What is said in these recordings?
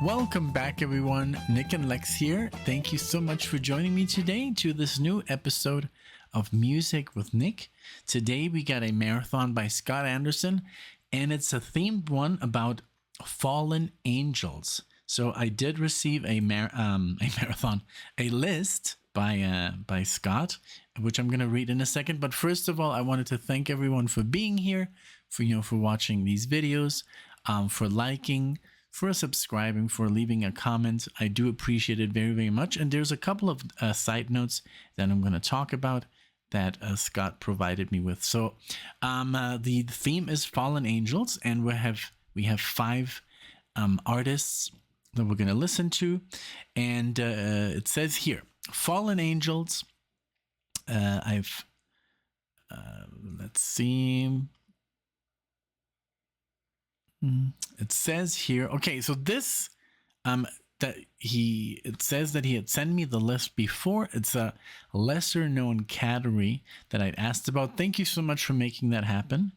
Welcome back, everyone. Nick and Lex here. Thank you so much for joining me today to this new episode of Music with Nick. Today we got a marathon by Scott Anderson, and it's a themed one about fallen angels. So I did receive a list by Scott, which I'm going to read in a second. But first of all, I wanted to thank everyone for being here, for watching these videos, for liking, for subscribing, for leaving a comment. I do appreciate it very, very much. And there's a couple of side notes that I'm going to talk about that Scott provided me with. So the theme is Fallen Angels, and we have 5 artists that we're going to listen to. And it says here, Fallen Angels. Let's see. It says here, okay, so this it says that he had sent me the list before. It's a lesser known category that I'd asked about. Thank you so much for making that happen.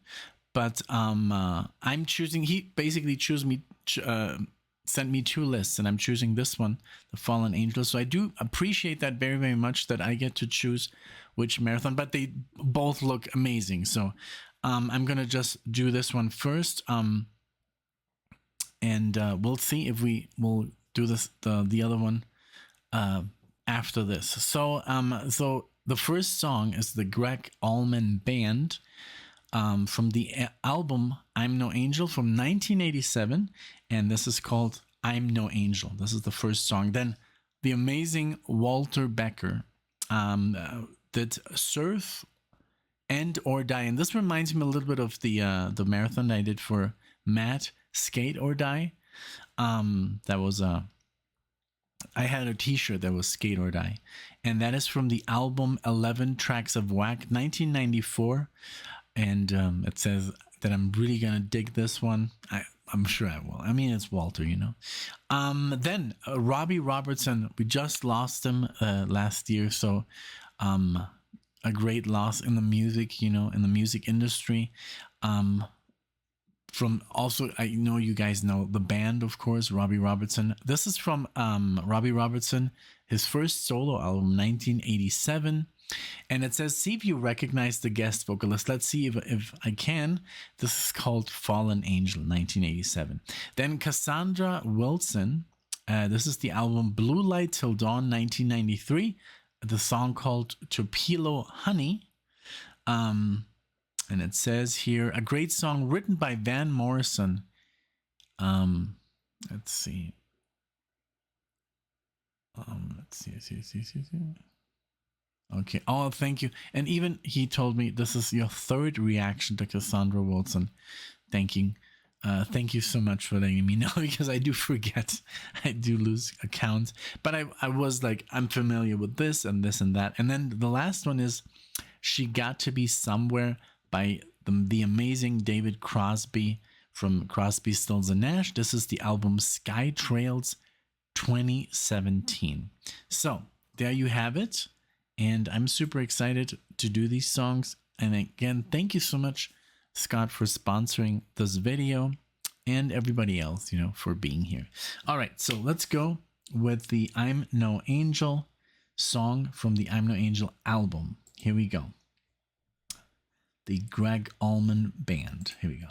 But I'm choosing, he basically sent me 2 lists, and I'm choosing this one, the Fallen Angels. So I do appreciate that very, very much, that I get to choose which marathon, but they both look amazing. So I'm gonna just do this one first. And we'll see if we will do the other one after this. So the first song is the Gregg Allman Band from the album I'm No Angel from 1987, and this is called I'm No Angel. This is the first song. Then the amazing Walter Becker did Surf and or Die, and this reminds me a little bit of the marathon I did for Matt, Skate or Die. That was I had a t-shirt that was Skate or Die, and that is from the album 11 Tracks of Whack 1994. And it says that I'm really gonna dig this one. I'm sure I will. I mean, it's Walter, Then Robbie Robertson, we just lost him last year, so a great loss in the music, in the music industry. From also, I know you guys know the band, of course, Robbie Robertson. This is from Robbie Robertson, his first solo album, 1987. And it says, see if you recognize the guest vocalist. Let's see if I can. This is called Fallen Angel, 1987. Then Cassandra Wilson. This is the album Blue Light Till Dawn, 1993. The song called Tupelo Honey. And it says here, a great song written by Van Morrison. Let's see. Let's see. Okay. Oh, thank you. And even he told me this is your 3rd reaction to Cassandra Wilson. Thank you so much for letting me know, because I do forget. I do lose account. But I was like, I'm familiar with this and this and that. And then the last one is She Got to Be Somewhere by the amazing David Crosby from Crosby, Stills and Nash. This is the album Sky Trails 2017. So there you have it. And I'm super excited to do these songs. And again, thank you so much, Scott, for sponsoring this video, and everybody else, for being here. All right, so let's go with the I'm No Angel song from the I'm No Angel album. Here we go. The Gregg Allman Band. Here we go.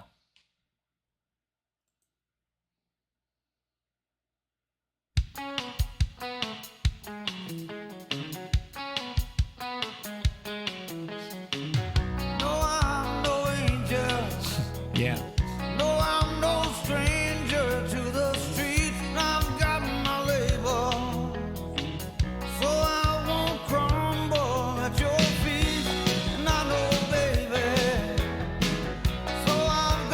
Yeah. No, I'm no stranger to the streets. I've got my label, so I won't crumble at your feet. And I know, baby, so I've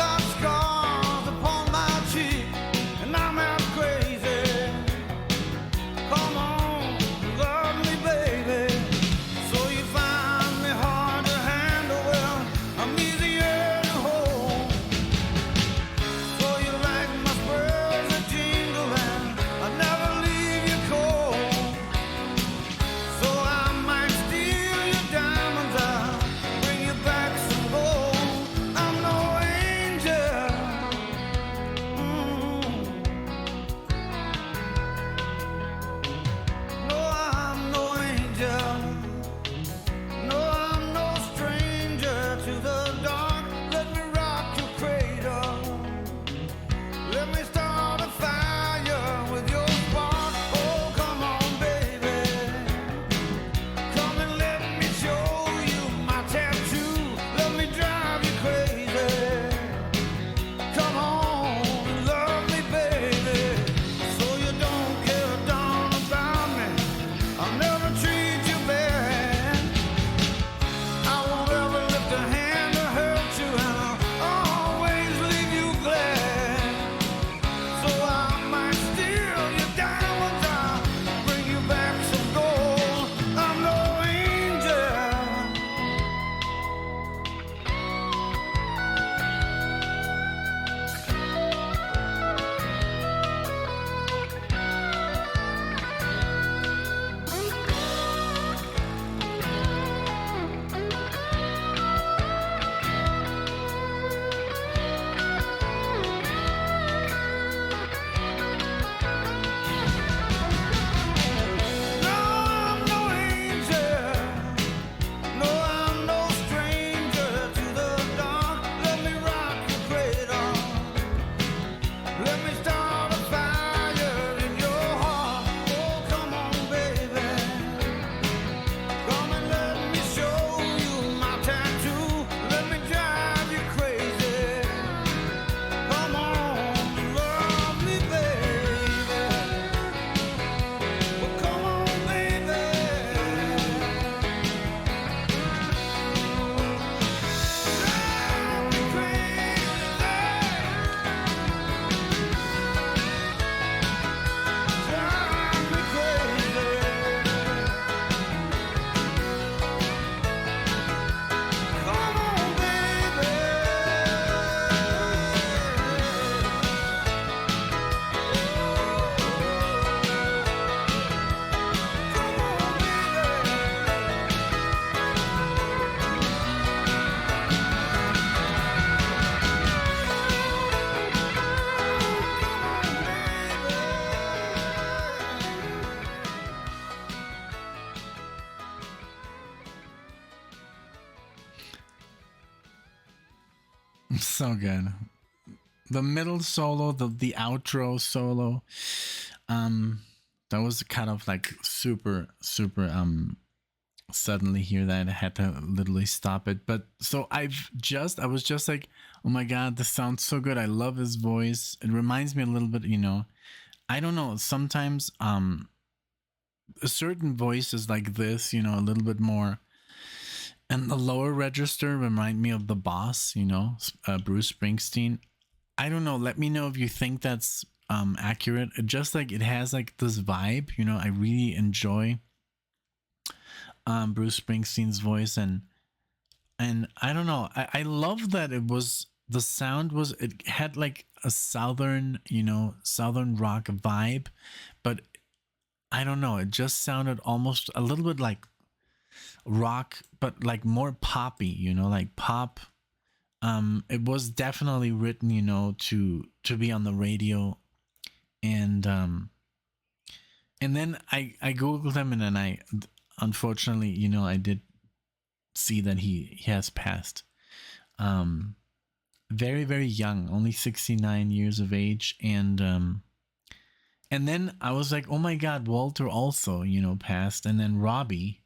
So good. The middle solo, the outro solo, that was kind of like super suddenly hear that I had to literally stop it. But so I was just like, oh my god, this sounds so good. I love his voice. It reminds me a little bit, I don't know, sometimes a certain voices like this, a little bit more, and the lower register remind me of the boss, Bruce Springsteen. I don't know, let me know if you think that's accurate. It just like it has like this vibe, I really enjoy Bruce Springsteen's voice, and I don't know, I love that the sound was, it had like a southern rock vibe, but I don't know, it just sounded almost a little bit like rock, but like more poppy, like pop. It was definitely written, to be on the radio, and then I googled him, and then I unfortunately, I did see that he has passed. Very, very young, only 69 years of age, and then I was like, oh my god, Walter also, passed, and then Robbie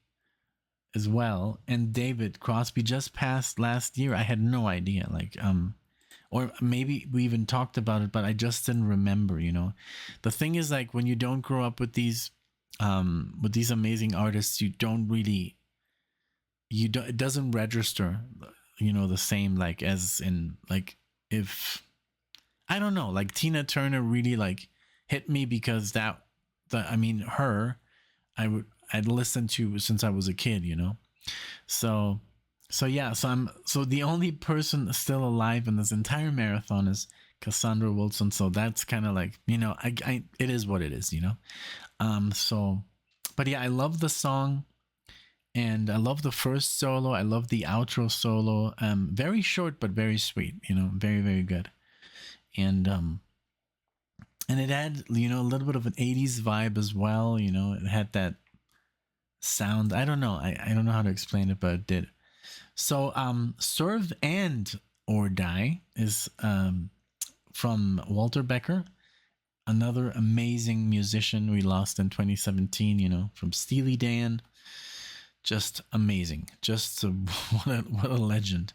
as well, and David Crosby just passed last year. I had no idea, like, or maybe we even talked about it, but I just didn't remember. The thing is, like, when you don't grow up with these amazing artists, you don't really, it doesn't register, the same, like, as in, like, if I don't know, like Tina Turner really like hit me because her I'd listened to since I was a kid, So yeah, so the only person still alive in this entire marathon is Cassandra Wilson. So that's kind of like, it is what it is, So, but yeah, I love the song, and I love the first solo. I love the outro solo. Very short but very sweet, very, very good. And it had, a little bit of an 80s vibe as well. It had that sound. I don't know. I don't know how to explain it, but it did. So Serve and or Die is from Walter Becker, another amazing musician we lost in 2017, from Steely Dan. Just amazing. Just what a legend.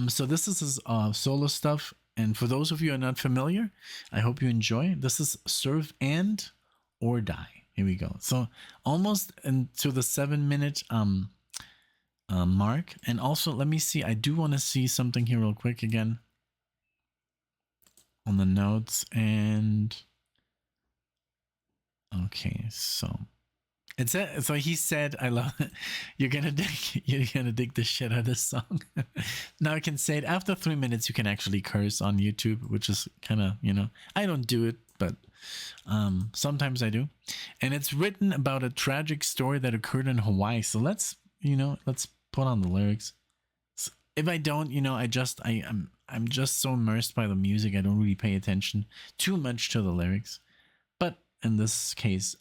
So this is his solo stuff. And for those of you who are not familiar, I hope you enjoy. This is Serve and or Die. Here we go. So almost into the 7-minute mark. And also, let me see. I do want to see something here real quick again on the notes. And okay, so it said. So he said, "I love it. You're gonna dig the shit out of this song." Now I can say it. After 3 minutes, you can actually curse on YouTube, which is kind of, I don't do it, but sometimes I do. And it's written about a tragic story that occurred in Hawaii. So let's put on the lyrics. If I don't, I'm just so immersed by the music, I don't really pay attention too much to the lyrics. But in this case,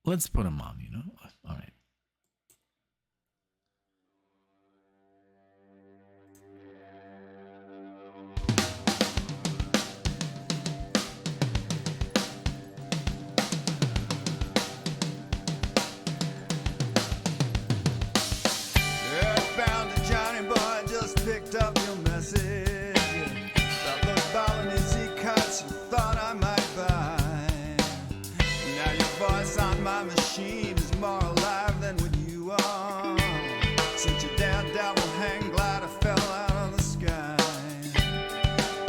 let's put them on, All right. Picked up your message about the Balinese cuts you thought I might buy. Now your voice on my machine is more alive than when you are. Since your daredevil hang glider fell out of the sky.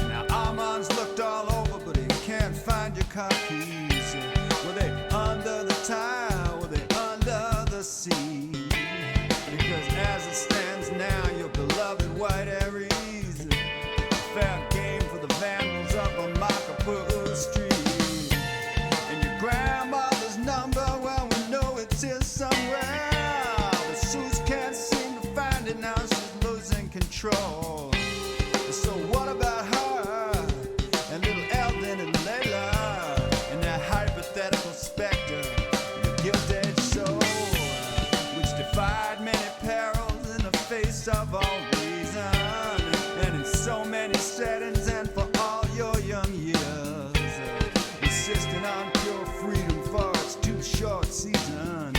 Now Armand's looked all over, but he can't find your car keys. Were they under the tile? Were they under the sea? Because as it stands now, your beloved White Aries, fair game for the vandals up on Makapuru Street. And your grandmother's number, well, we know it's here somewhere. But Suze can't seem to find it now, she's losing control. So what about her, and little Eldon and Layla, and that hypothetical specter, the gilt-edged soul, which defied many perils in the face of all reason, and in so many many settings and for all your young years. Insisting on pure freedom for its too short season.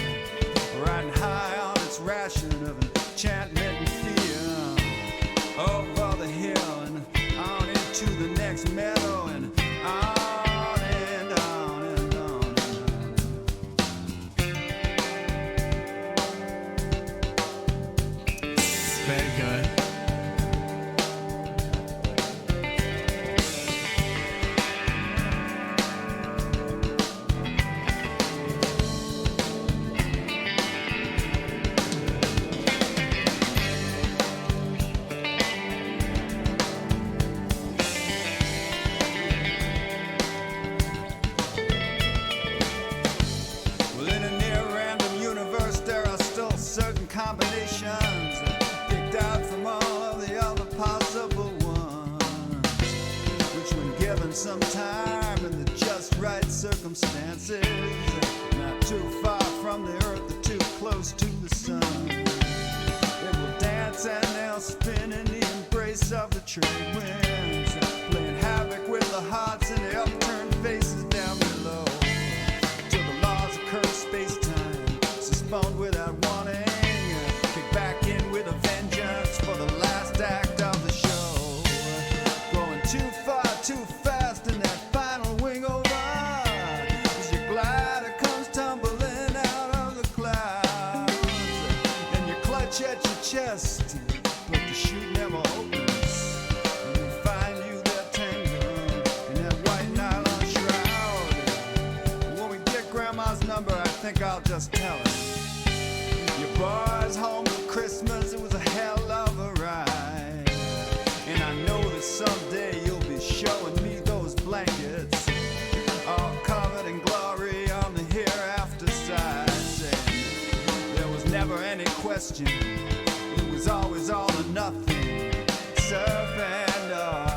Riding high on its ration of enchantment and fear. Over the hill and on into the next meadow and on and on and on and on. Very good. Well, in a near random universe, there are still certain combinations picked out from all of the other possible ones, which, when given some time and the just right circumstances, not too far from the earth or too close to the sun, it will dance and they'll spin in the embrace of the trade winds, playing havoc with the hearts and the upturned faces down below. Till the laws of curved space-time suspend without warning, kick back in with a vengeance for the last act of the show. Going too far, too fast in that final wing over, as your glider comes tumbling out of the clouds, and you clutch at your chest, but the chute never opens, and you find you there tangled in that white nylon shroud. When we get Grandma's number, I think I'll just tell her. Your boy's home for Christmas, it was a hell of a ride. And I know that someday you'll be showing me those blankets, all covered in glory on the hereafter side. Saying there was never any question, it was always all or nothing, surf and die.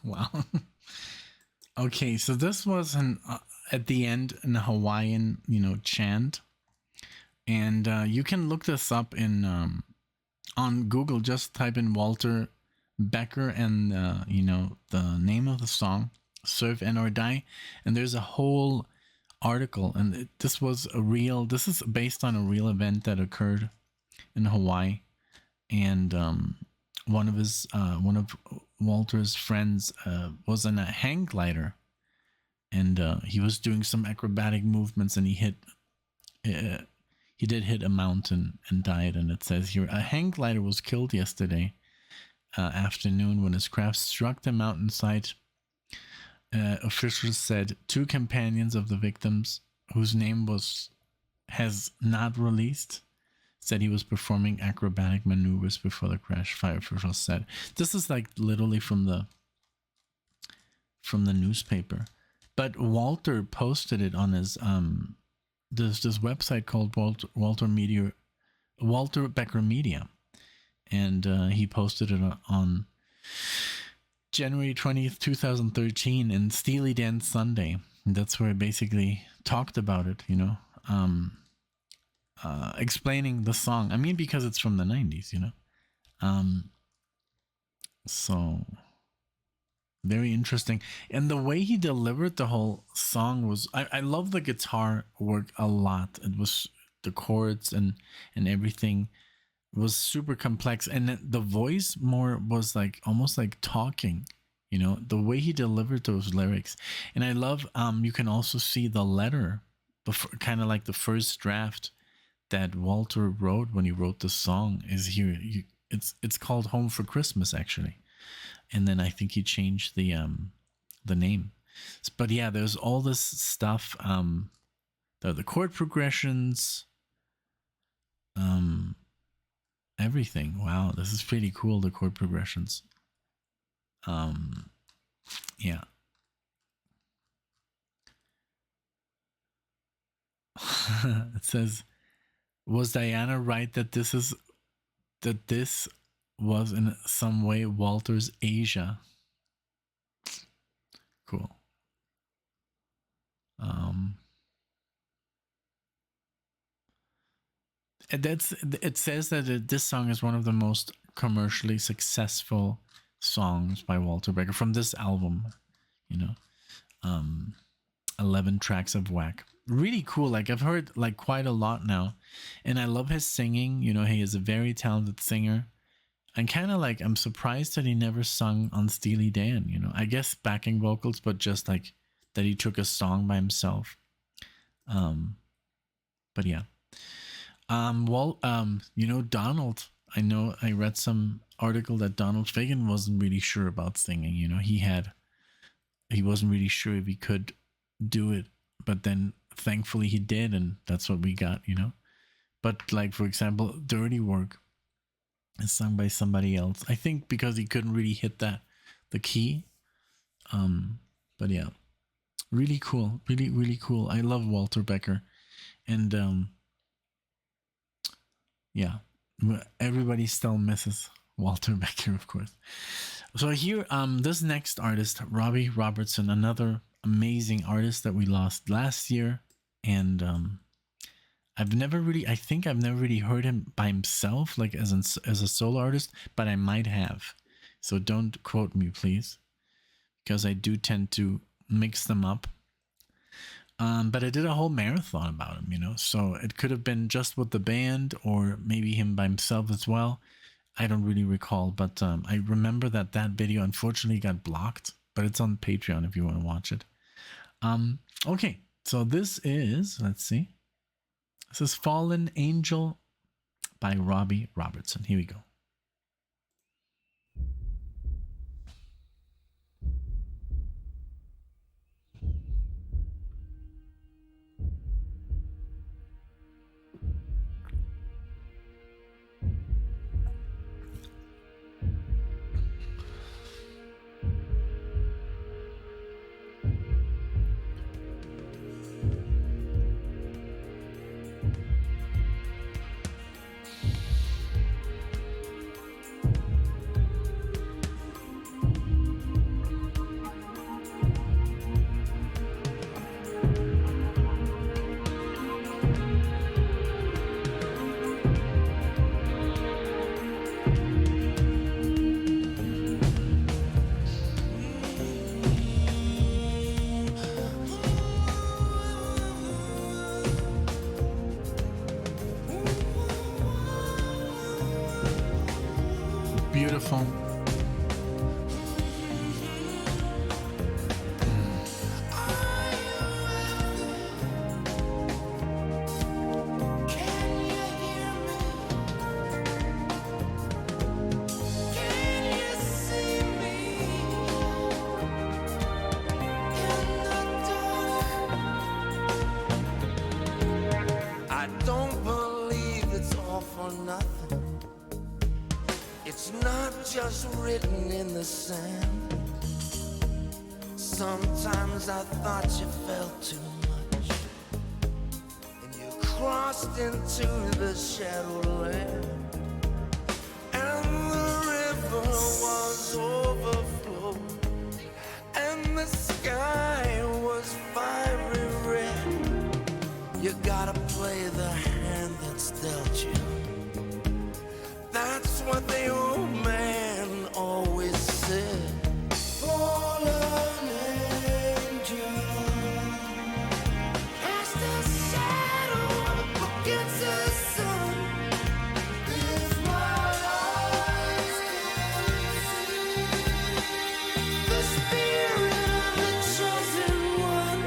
Wow. Okay, so this was an at the end in a Hawaiian, chant, And you can look this up in on Google. Just type in Walter Becker and the name of the song, "Surf and or Die," and there's a whole article. And this is based on a real event that occurred in Hawaii, and one of Walter's friends was in a hang glider, and he was doing some acrobatic movements, and he did hit a mountain and died. And it says here, a hang glider was killed yesterday afternoon when his craft struck the mountainside. Officials said 2 companions of the victims, whose name has not released, said he was performing acrobatic maneuvers before the crash. Fire officials said. This is like literally from the newspaper, but Walter posted it on his this website called Walter Becker Media, and he posted it on January 20th, 2013 in Steely Dan Sunday. And that's where I basically talked about it, explaining the song. I mean, because it's from the 90s, so very interesting. And the way he delivered the whole song was, I love the guitar work a lot. It was the chords and everything was super complex, and the voice more was like almost like talking, the way he delivered those lyrics. And I love, you can also see the letter, kind of like the first draft that Walter wrote when he wrote the song is here. It's called Home for Christmas, actually. And then I think he changed the name. But yeah, there's all this stuff, the chord progressions, everything. Wow, this is pretty cool, the chord progressions. Yeah. It says, was Diana right that this was in some way Walter's Asia? Cool. It says that this song is one of the most commercially successful songs by Walter Becker from this album. 11 tracks of whack. Really cool. Like, I've heard like quite a lot now, and I love his singing. He is a very talented singer. And kind of like, I'm surprised that he never sung on Steely Dan, I guess backing vocals, but just like that he took a song by himself. But yeah. Donald, I read some article that Donald Fagen wasn't really sure about singing. He wasn't really sure if he could do it, but then thankfully he did, and that's what we got, But like, for example, Dirty Work is sung by somebody else, I think, because he couldn't really hit the key. But yeah, really cool, really, really cool. I love Walter Becker, and yeah, everybody still misses Walter Becker, of course. So here, this next artist, Robbie Robertson, another amazing artist that we lost last year, and I've never really heard him by himself, like as a solo artist, but I might have. So don't quote me, please, because I do tend to mix them up. But I did a whole marathon about him, so it could have been just with the band or maybe him by himself as well. I don't really recall, but I remember that video unfortunately got blocked, but it's on Patreon if you want to watch it. Okay, so this is, let's see. This is Fallen Angel by Robbie Robertson. Here we go. beautiful. I don't believe it's all for nothing. It's not just written in the sand. Sometimes I thought you felt too much, and you crossed into the shadowland, and the river was overflowed, and the sky was fiery red. You gotta play the hand that's dealt you. That's what the old man always said. Fallen angel, cast a shadow up against the sun. If my eyes could see the spirit of the chosen one.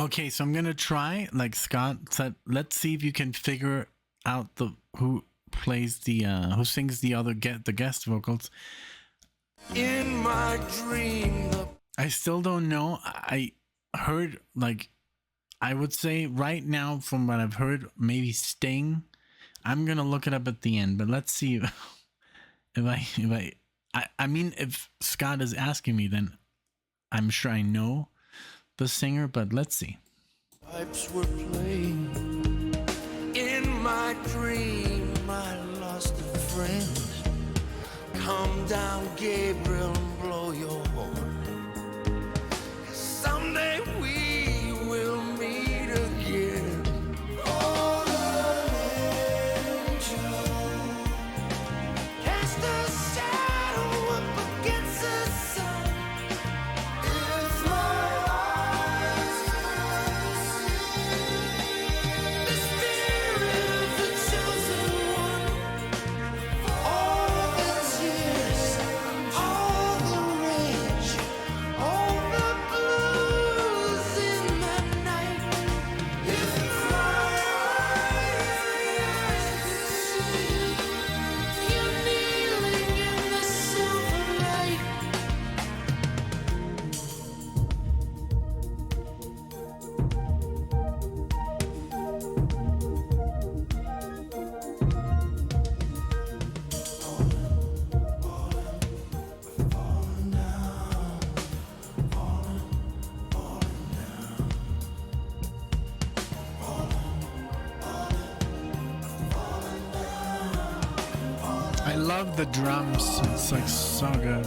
Okay, so I'm gonna try, like Scott said, let's see if you can figure out who plays who sings the guest vocals. In my dream, I still don't know. I heard, like, I would say right now from what I've heard, maybe Sting. I'm gonna look it up at the end, but let's see I mean, if Scott is asking me, then I'm sure I know the singer, but let's see. pipes were playing. In my dream, I lost a friend. Come down, Gabriel, and blow your horn. 'Cause someday we will meet again. Oh, angel, cast a shadow up against the sun. If my eyes could see the spirit of the chosen one, all the tears, all the rage, all the blues in the night. If my eyes could see you kneeling in the silver light. I love the drums. It's like so good.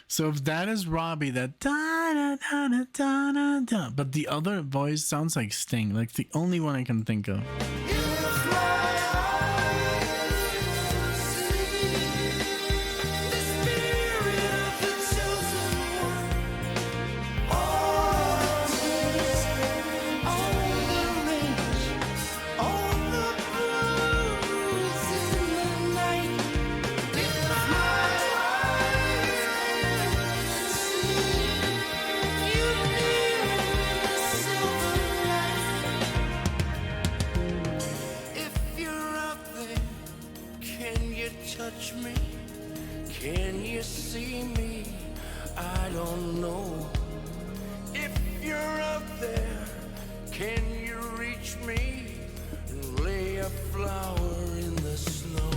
So if that is Robbie, that da da da da da da da, but the other voice sounds like Sting, like the only one I can think of. Touch me, can you see me? I don't know. If you're up there, can you reach me and lay a flower in the snow?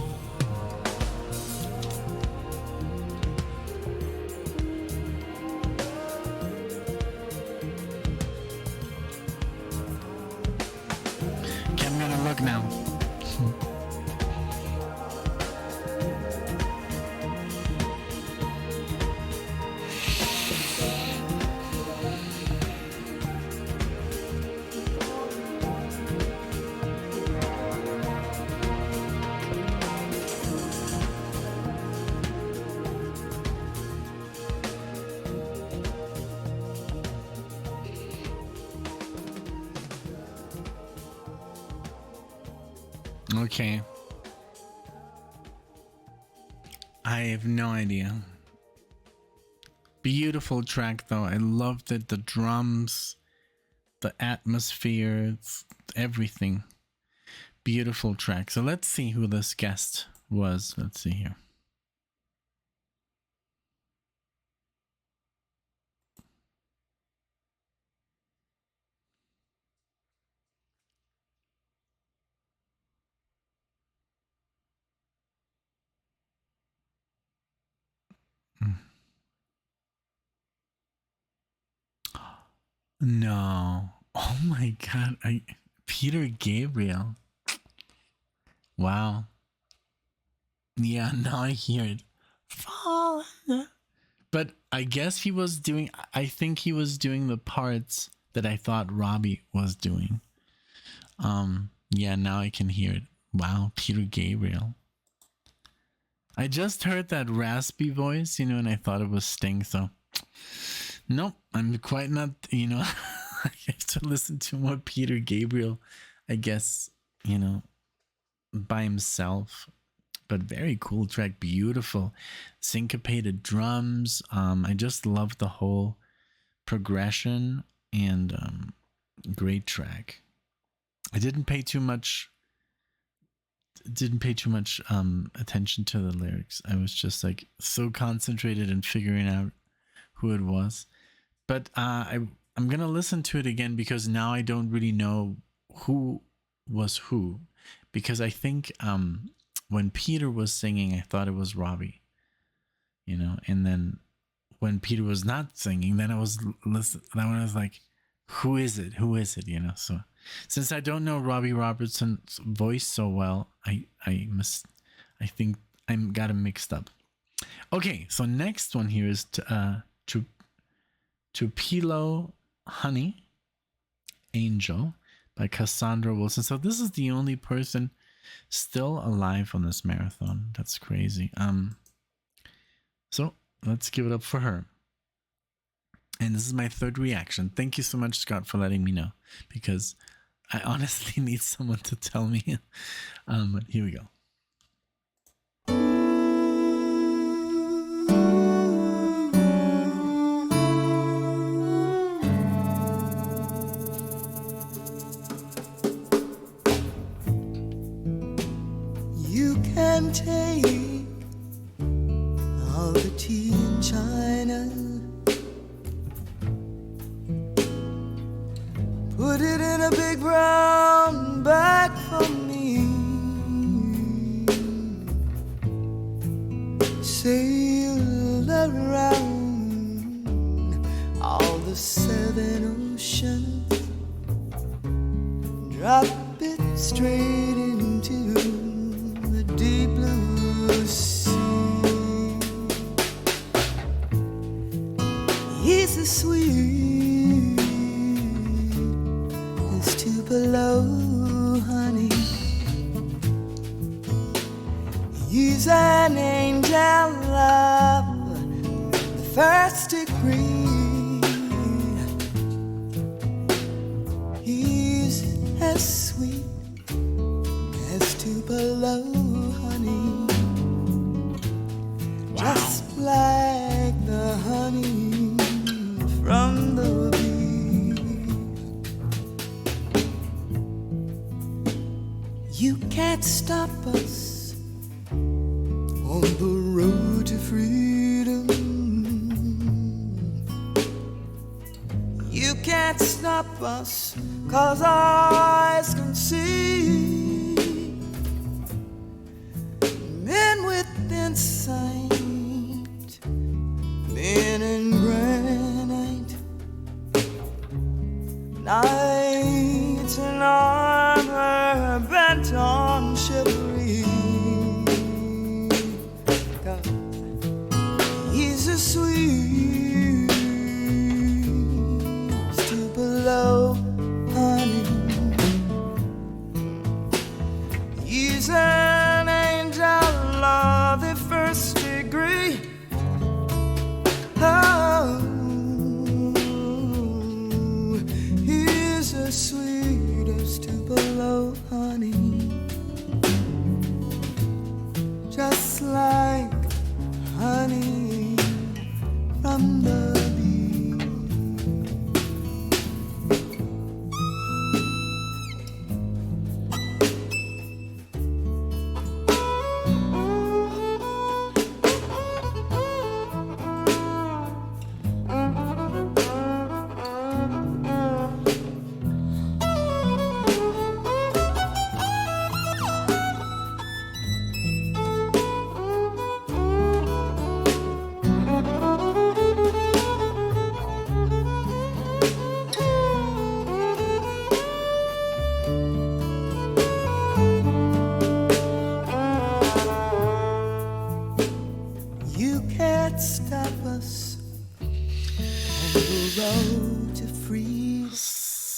Okay, I'm gonna look now. Okay. I have no idea. Beautiful track though. I loved it. The drums, the atmosphere, everything. Beautiful track. So let's see who this guest was. Let's see here. No. Oh my god. Peter Gabriel. Wow. Yeah, now I hear it. Fall. But I guess I think he was doing the parts that I thought Robbie was doing. Yeah, now I can hear it. Wow, Peter Gabriel. I just heard that raspy voice, and I thought it was Sting, so nope, I'm quite not, I have to listen to more Peter Gabriel, I guess, by himself. But very cool track, beautiful syncopated drums. I just love the whole progression and great track. I didn't pay too much attention to the lyrics. I was just like so concentrated in figuring out who it was. But I'm gonna listen to it again because now I don't really know who was who, because I think when Peter was singing, I thought it was Robbie, and then when Peter was not singing, then I was listening. Then I was like, who is it? So since I don't know Robbie Robertson's voice so well, I think I got him mixed up. Okay, so next one here is Tupelo Honey Angel by Cassandra Wilson. So this is the only person still alive on this marathon. That's crazy. So let's give it up for her. And this is my third reaction. Thank you so much, Scott, for letting me know, because I honestly need someone to tell me. But here we go. You can take all the tea in China, put it in a big brown bag for me, sail around all the 7 oceans, drop it straight into the deep blue sea. He's as sweet as Tupelo honey. He's an angel of the first degree. He's as sweet as Tupelo honey. Wow. Just like the honey from the bee. You can't stop us on the road to freedom. You can't stop us, 'cause our eyes can see men with insight, men in granite, knights in armor bent on chivalry. 'Cause he's a sweet Tupelo honey. He's an angel of the first degree. Oh, he's as sweet as Tupelo honey.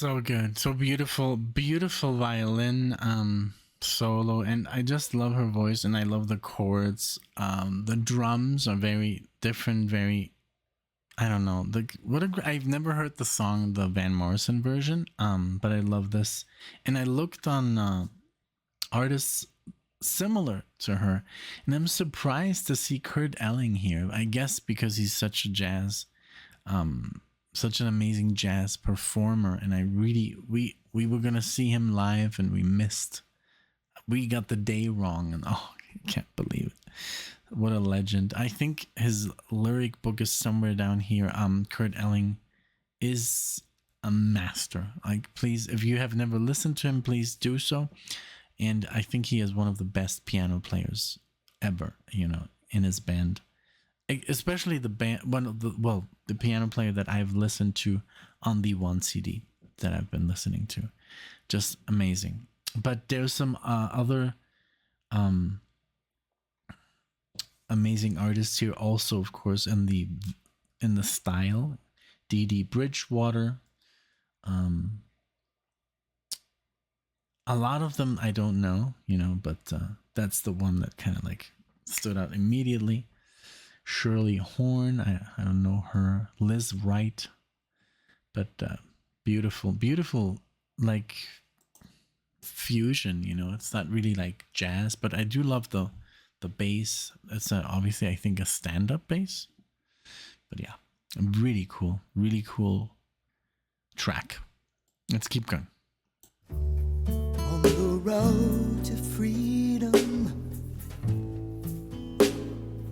So good, so beautiful, beautiful violin solo, and I just love her voice, and I love the chords. The drums are very different, very, I don't know. I've never heard the song, the Van Morrison version, but I love this. And I looked on artists similar to her, and I'm surprised to see Kurt Elling here. I guess because he's such a such an amazing jazz performer, and I really we were gonna see him live, and we got the day wrong, and oh, I can't believe it. What a legend. I think his lyric book is somewhere down here. Kurt Elling is a master. Like, please, if you have never listened to him, please do so. And I think he is one of the best piano players ever, in his band. Especially the piano player that I've listened to on the one CD that I've been listening to. Just amazing. But there's some other amazing artists here also, of course, in the style. Dee Dee Bridgewater. A lot of them I don't know, but that's the one that kind of like stood out immediately. Shirley Horn, I don't know her. Liz Wright, but beautiful, like fusion. It's not really like jazz, but I do love the bass. It's obviously, I think, a stand-up bass, but yeah, really cool track. Let's keep going. On the road to freedom,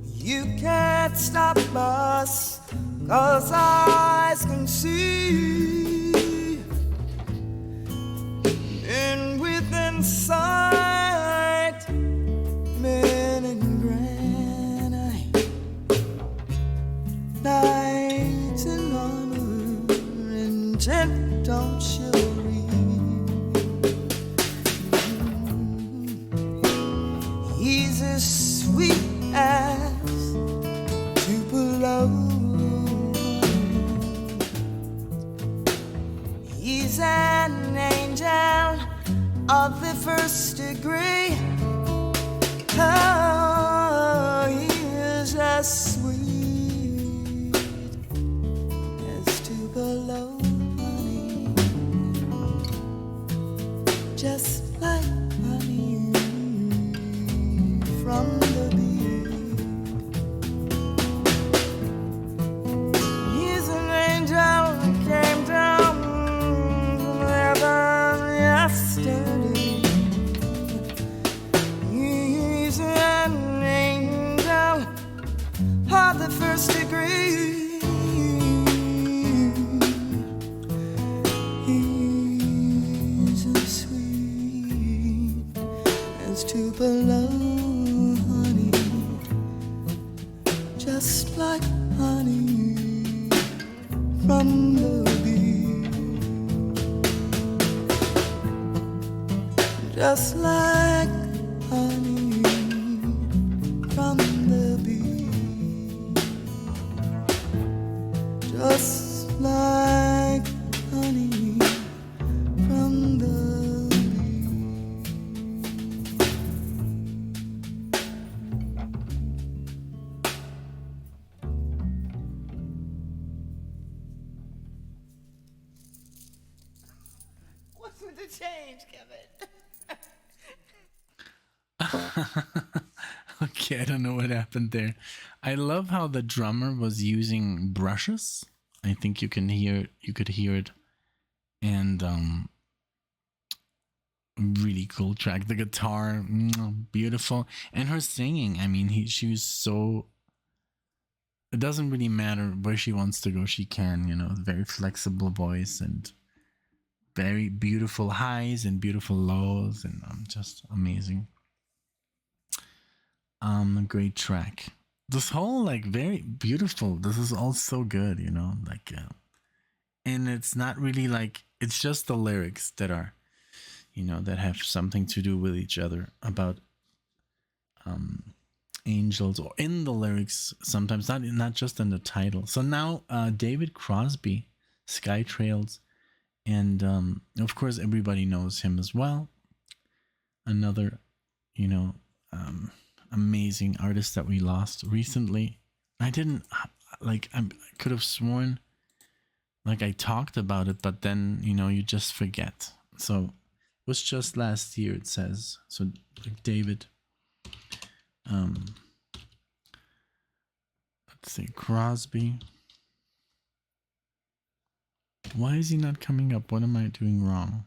you can't stop us, 'cause eyes can see, and within sight, men in granite, knights in armor, and gentle chivalry. He's as sweet as Tupelo. He's an angel of the first degree. Oh, he is as sweet as Tupelo, honey, just like honey from the bee. He's an angel who came down from heaven yesterday. He's an angel of the first degree. He's as sweet as Tupelo, honey, just like honey from the bee, just like honey from the bee, just like honey from the bee. What's with the change, Kevin? Okay, I don't know what happened there. I love how the drummer was using brushes. I think you could hear it, and really cool track. The guitar, beautiful, and her singing. I mean, she was so. It doesn't really matter where she wants to go, she can. Very flexible voice and very beautiful highs and beautiful lows, and just amazing. Great track. This whole very beautiful. This is all so good, and it's not really it's just the lyrics that are, that have something to do with each other about angels, or in the lyrics sometimes, not just in the title. So now David Crosby, Sky Trails, And of course, everybody knows him as well. Another, you know, amazing artist that we lost recently. I didn't like. I could have sworn, like I talked about it, but then you just forget. So it was just last year. It says so. Like David. Let's see, Crosby. Why is he not coming up? What am I doing wrong?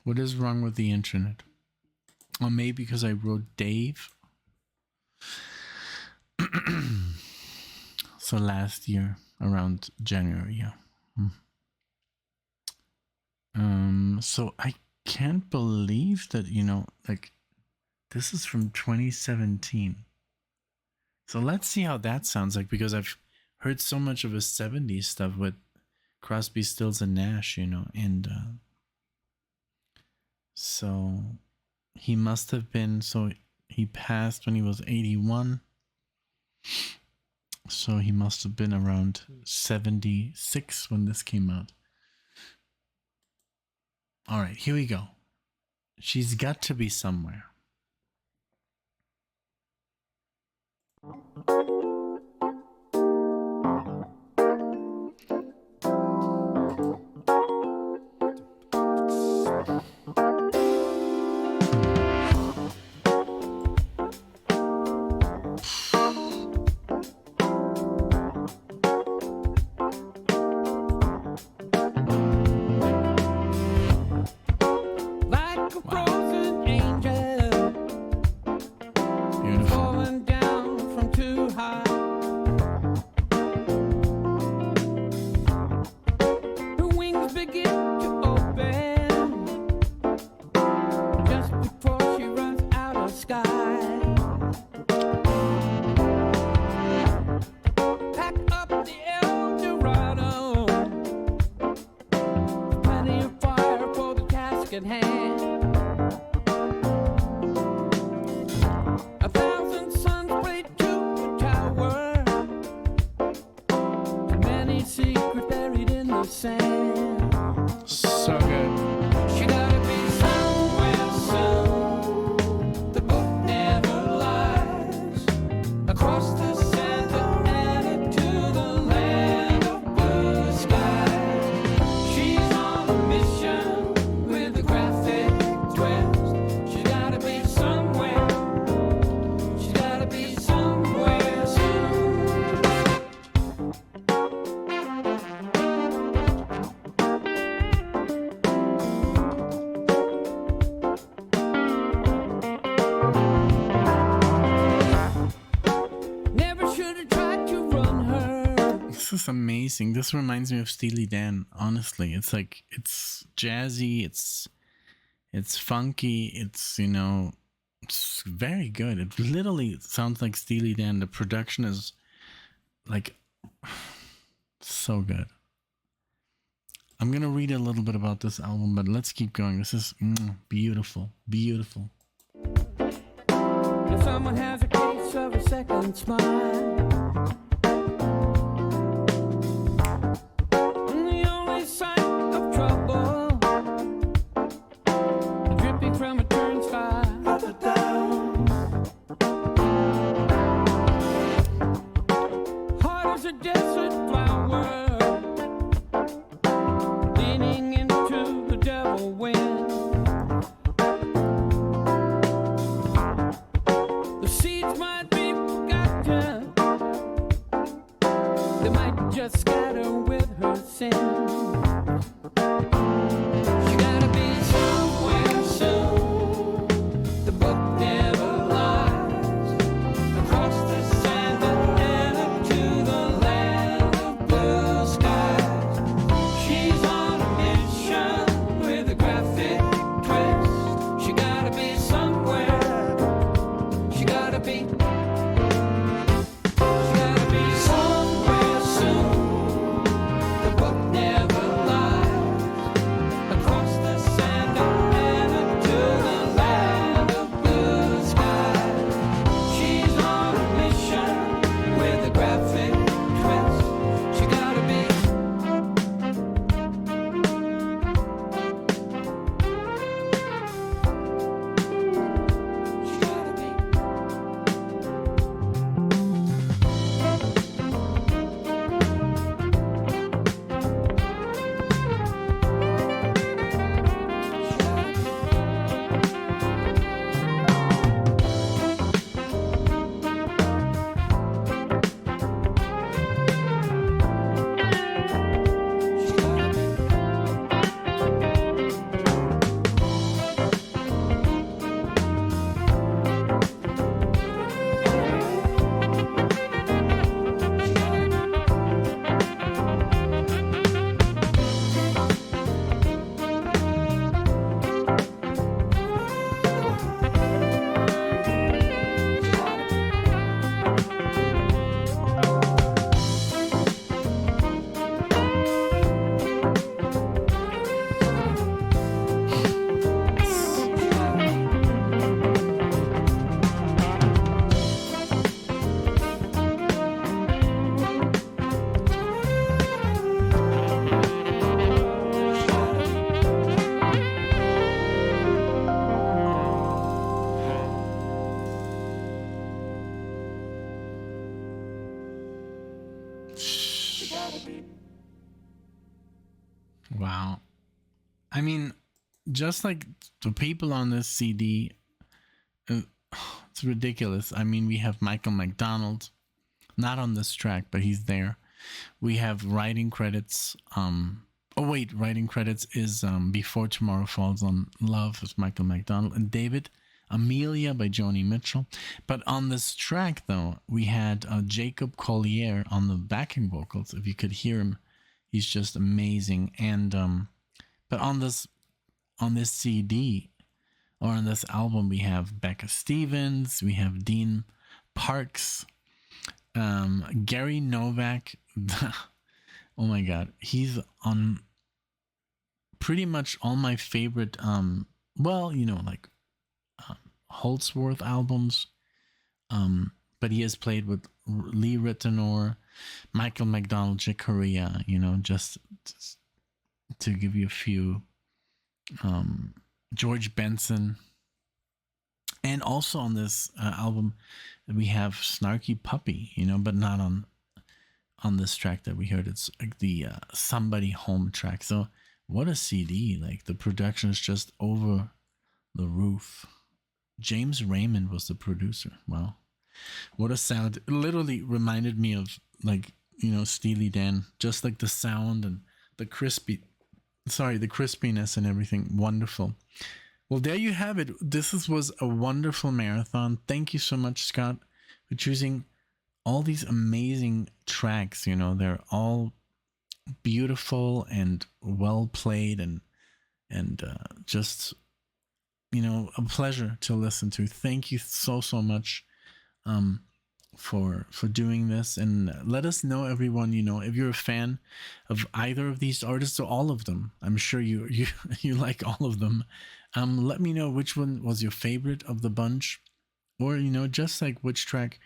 What is wrong with the internet? Or maybe because I wrote Dave. So last year, around January, yeah. So I can't believe that, like this is from 2017. So let's see how that sounds like, because I've heard so much of his 70s stuff with Crosby, Stills, and Nash, and so he must have been, so he passed when he was 81. So he must have been around 76 when this came out. All right, here we go. She's got to be somewhere. Amazing. This reminds me of Steely Dan, honestly. It's like, it's jazzy, it's funky, it's it's very good. It literally sounds like Steely Dan. The production is like so good. I'm gonna read a little bit about this album, but let's keep going. This is beautiful. If someone has a case of a second smile, Wow. I mean, just like the people on this CD, it's ridiculous. I mean, we have Michael McDonald, not on this track, but he's there. We have writing credits. Writing credits is Before Tomorrow Falls on Love with Michael McDonald and David. Amelia by Joni Mitchell. But on this track, though, we had Jacob Collier on the backing vocals. If you could hear him, he's just amazing. And but on this CD or on this album, we have Becca Stevens, we have Dean Parks, Gary Novak. Oh my God, he's on pretty much all my favorite Holdsworth albums, but he has played with Lee Ritenour, Michael McDonald, Chick Corea, just to give you a few, George Benson. And also on this album we have Snarky Puppy, but not on this track that we heard. It's like the Somebody Home track. So what a CD. Like, the production is just over the roof. James Raymond was the producer. Wow. What a sound. It literally reminded me of, like, Steely Dan. Just like the sound and the crispiness and everything. Wonderful. Well, there you have it. This was a wonderful marathon. Thank you so much, Scott, for choosing all these amazing tracks. They're all beautiful and well played and just a pleasure to listen to. Thank you so much for doing this, and let us know, everyone, if you're a fan of either of these artists or all of them. I'm sure you like all of them. Let me know which one was your favorite of the bunch, or just like which track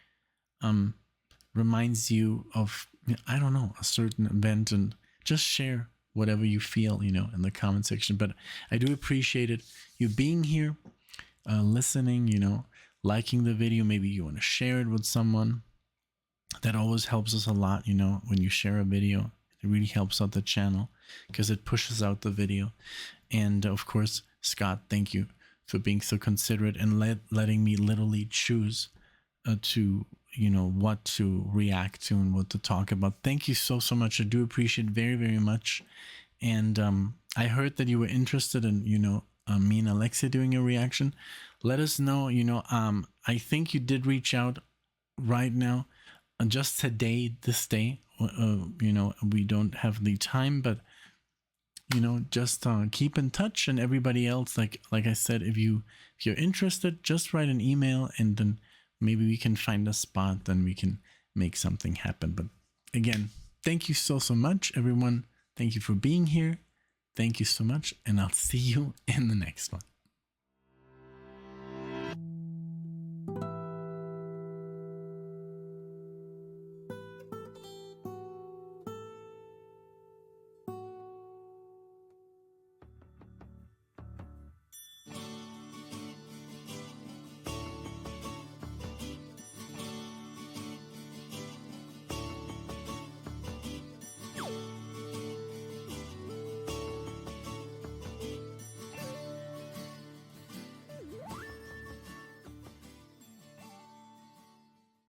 reminds you of, I don't know, a certain event, and just share whatever you feel, in the comment section. But I do appreciate it, you being here, listening, liking the video. Maybe you want to share it with someone. That always helps us a lot, when you share a video. It really helps out the channel because it pushes out the video. And of course, Scott, thank you for being so considerate and letting me literally choose to what to react to and what to talk about. Thank you so much. I do appreciate it very, very much. And I heard that you were interested in me and Alexia doing a reaction. Let us know. I think you did reach out right now, just today, this day. We don't have the time, but just keep in touch. And everybody else, like I said, if you're interested, just write an email, and then maybe we can find a spot, then we can make something happen. But again, thank you so much, everyone. Thank you for being here. Thank you so much, and I'll see you in the next one.